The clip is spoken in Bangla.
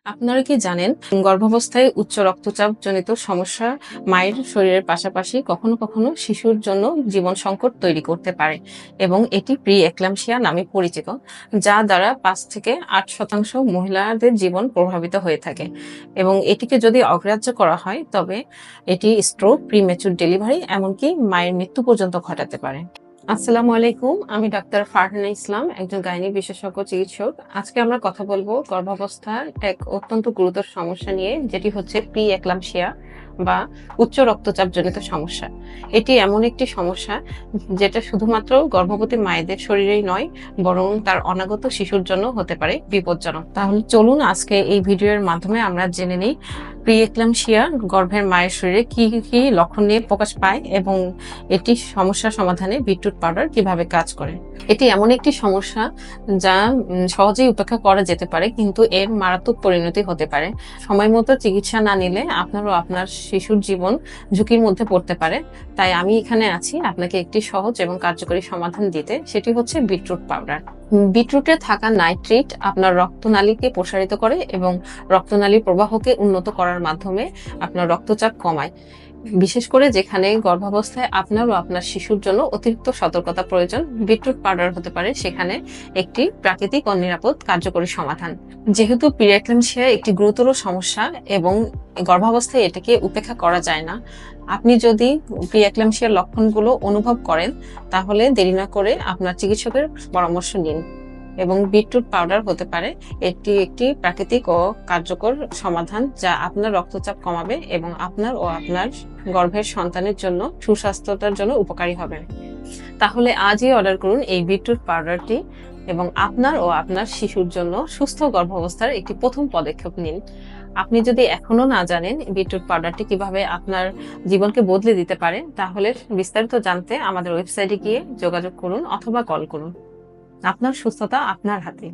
আপনারা কি জানেন গর্ভাবস্থায় উচ্চ রক্তচাপ জনিত সমস্যা মায়ের শরীরের পাশাপাশি কখনো কখনো শিশুর জন্য জীবন সংকট তৈরি করতে পারে এবং এটি প্রি এক্লাম্পসিয়া নামে পরিচিত, যা দ্বারা 5 থেকে 8% মহিলাদের জীবন প্রভাবিত হয়ে থাকে এবং এটিকে যদি অগ্রাহ্য করা হয় তবে এটি স্ট্রোক, প্রিম্যাচুর ডেলিভারি, এমনকি মায়ের মৃত্যু পর্যন্ত ঘটাতে পারে। আসসালামু আলাইকুম, আমি ডাক্তার ফারহানা ইসলাম, একজন গাইনি বিশেষজ্ঞ চিকিৎসক। আজকে আমরা কথা বলবো গর্ভাবস্থার এক অত্যন্ত গুরুতর সমস্যা নিয়ে, যেটি হচ্ছে প্রি এক্লাম্পসিয়া বা উচ্চ রক্তচাপ জনিত সমস্যা। এটি এমন একটি সমস্যা যেটা শুধুমাত্র গর্ভবতী মায়েদের শরীরেই নয়, বরং তার অনাগত শিশুর জন্য হতে পারে বিপজ্জনক। তাহলে চলুন আজকে এই ভিডিওর মাধ্যমে আমরা জেনে নিই প্রি এক্লাম্পসিয়া গর্ভের মায়ের শরীরে কি কি লক্ষণ নিয়ে প্রকাশ পায় এবং এটি সমস্যা সমাধানে বিটরুট পাউডার কিভাবে কাজ করে। এটি এমন একটি সমস্যা যা সহজেই উপেক্ষা করা যেতে পারে, কিন্তু এর মারাত্মক পরিণতি হতে পারে। সময় মতো চিকিৎসা না নিলে আপনার ও আপনার শিশুর জীবন ঝুঁকির মধ্যে পড়তে পারে। তাই আমি এখানে আছি আপনাকে একটি সহজ এবং কার্যকরী সমাধান দিতে, সেটি হচ্ছে বিটরুট পাউডার। বিটরুটে থাকা নাইট্রেট আপনার রক্তনালীকে প্রসারিত করে এবং রক্তনালীর প্রবাহকে উন্নত করার মাধ্যমে আপনার রক্তচাপ কমায়। বিশেষ করে যেখানে গর্ভাবস্থায় আপনার ও আপনার শিশুর জন্য অতিরিক্ত সতর্কতা প্রয়োজন, বিটরুট পাউডার হতে পারে সেখানে একটি প্রাকৃতিক ও নিরাপদ কার্যকরী সমাধান। যেহেতু প্রি-এক্লাম্পসিয়া একটি গুরুতর সমস্যা এবং গর্ভাবস্থায় এটাকে উপেক্ষা করা যায় না, আপনি যদি প্রি-এক্লাম্পসিয়ার লক্ষণগুলো অনুভব করেন তাহলে দেরি না করে আপনার চিকিৎসকের পরামর্শ নিন। এবং বিটরুট পাউডার হতে পারে এটি একটি প্রাকৃতিক ও কার্যকর সমাধান যা আপনার রক্তচাপ কমাবে এবং আপনার ও আপনার গর্ভের সন্তানের জন্য সুস্বাস্থ্যতার জন্য উপকারী হবে। তাহলে আজই অর্ডার করুন এই বিটরুট পাউডারটি এবং আপনার ও আপনার শিশুর জন্য সুস্থ গর্ভাবস্থার একটি প্রথম পদক্ষেপ নিন। আপনি যদি এখনো না জানেন বিটরুট পাউডারটি কিভাবে আপনার জীবনকে বদলে দিতে পারে, তাহলে বিস্তারিত জানতে আমাদের ওয়েবসাইটে গিয়ে যোগাযোগ করুন অথবা কল করুন। আপনার সুস্থতা আপনার হাতে।